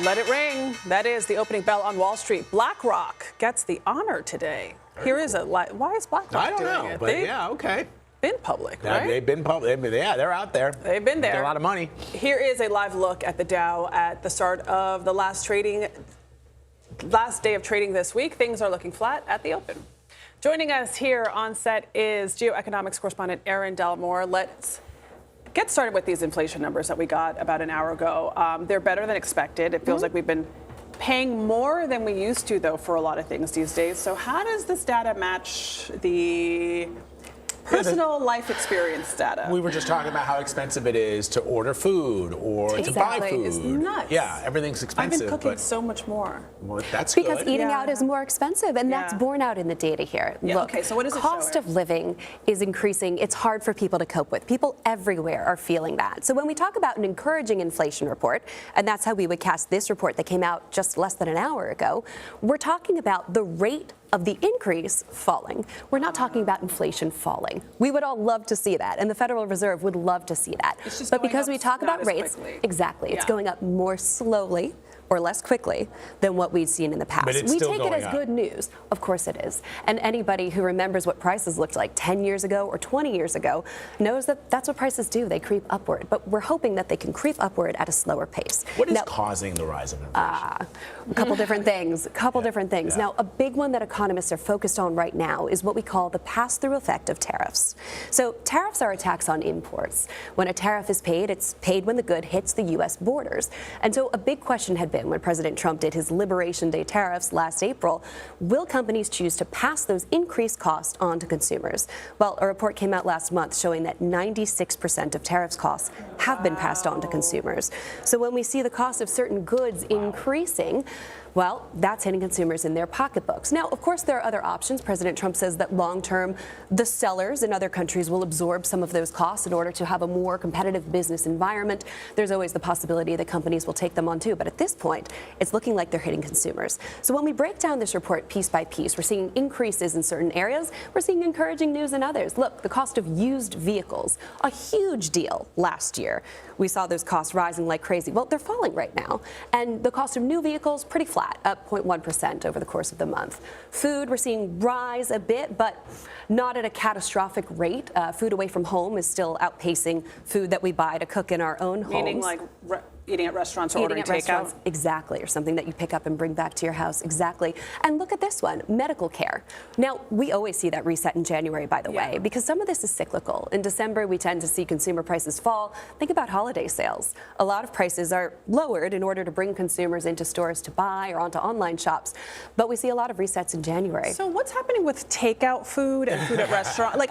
Let it ring. That is the opening bell on Wall Street. BlackRock gets the honor today. Here is a why is BlackRock I don't doing know, it? but They've yeah, okay. been public, right? They've been public. Yeah, they're out there. They've been there. They're a lot of money. Here is a live look at the Dow at the start of the last day of trading this week. Things are looking flat at the open. Joining us here on set is geoeconomics correspondent Erin Delmore. Let's get started with these inflation numbers that we got about an hour ago. They're better than expected. It feels like we've been paying more than we used to, though, for a lot of things these days. So how does this data match the personal life experience data? We were just talking about how expensive it is to order food or to buy food. It's nuts. Yeah, everything's expensive. I've been cooking so much more. Well, that's because good. eating out is more expensive, and that's borne out in the data here. Yeah. Look, Okay, so what is it cost showing? of living is increasing. It's hard for people to cope with. People everywhere are feeling that. So when we talk about an encouraging inflation report, and that's how we would cast this report that came out just less than an hour ago, we're talking about the rate of the increase falling. We're not talking about inflation falling. We would all love to see that, and the Federal Reserve would love to see that. It's just but going because up we talk not about as rates, quickly. exactly, it's Yeah. going up more slowly or less quickly than what we'd seen in the past. But it's We still take it going as up. good news. Of course it is. And anybody who remembers what prices looked like 10 years ago or 20 years ago knows that that's what prices do. They creep upward. But we're hoping that they can creep upward at a slower pace. What is Now, causing the rise of inflation? a couple different things. Yeah. Now, a big one that economists are focused on right now is what we call the pass-through effect of tariffs. So tariffs are a tax on imports. When a tariff is paid, it's paid when the good hits the U.S. borders. And so a big question had been when President Trump did his Liberation Day tariffs last April, will companies choose to pass those increased costs on to consumers? Well, a report came out last month showing that 96% of tariffs costs have been passed on to consumers. So when we see the cost of certain goods increasing, well, that's hitting consumers in their pocketbooks. Now, of course, there are other options. President Trump says that long-term, the sellers in other countries will absorb some of those costs in order to have a more competitive business environment. There's always the possibility that companies will take them on too. But at this point, it's looking like they're hitting consumers. So when we break down this report piece by piece, we're seeing increases in certain areas. We're seeing encouraging news in others. Look, the cost of used vehicles, a huge deal last year. We saw those costs rising like crazy. Well, they're falling right now. And the cost of new vehicles, pretty flat, up 0.1% over the course of the month. Food, we're seeing rise a bit, but not at a catastrophic rate. Food away from home is still outpacing food that we buy to cook in our own homes. Meaning like eating at restaurants or Eating ordering at takeout? restaurants, exactly, or something that you pick up and bring back to your house, exactly. And look at this one, medical care. Now, we always see that reset in January, by the way, because some of this is cyclical. In December, we tend to see consumer prices fall. Think about holiday sales. A lot of prices are lowered in order to bring consumers into stores to buy or onto online shops, but we see a lot of resets in January. So what's happening with takeout food and food at restaurants? Like,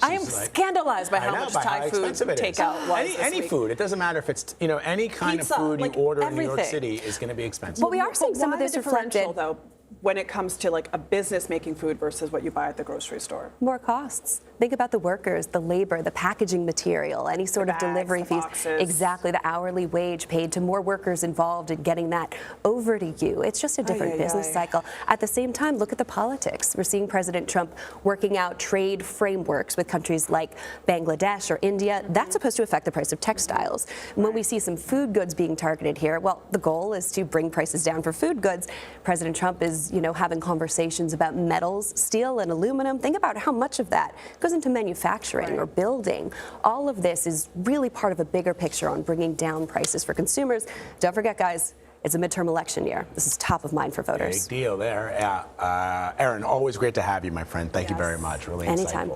I am scandalized by how much Thai food takeout was Any food. It doesn't matter if it's, any kind Pizza, of food like you order in everything. New York City is going to be expensive. Well, we are seeing some of this differential, reflected. though, when it comes to like a business making food versus what you buy at the grocery store. More costs. Think about the workers, the labor, the packaging material, any sort of delivery fees. Boxes. Exactly, the hourly wage paid to more workers involved in getting that over to you. It's just a different business cycle. At the same time, look at the politics. We're seeing President Trump working out trade frameworks with countries like Bangladesh or India. That's supposed to affect the price of textiles. And when we see some food goods being targeted here, well, the goal is to bring prices down for food goods. President Trump is, having conversations about metals, steel, and aluminum. Think about how much of that goes into manufacturing or building. All of this is really part of a bigger picture on bringing down prices for consumers. Don't forget, guys, it's a midterm election year. This is top of mind for voters. Big deal there. Erin, always great to have you, my friend. Thank you very much. Really insightful. Anytime.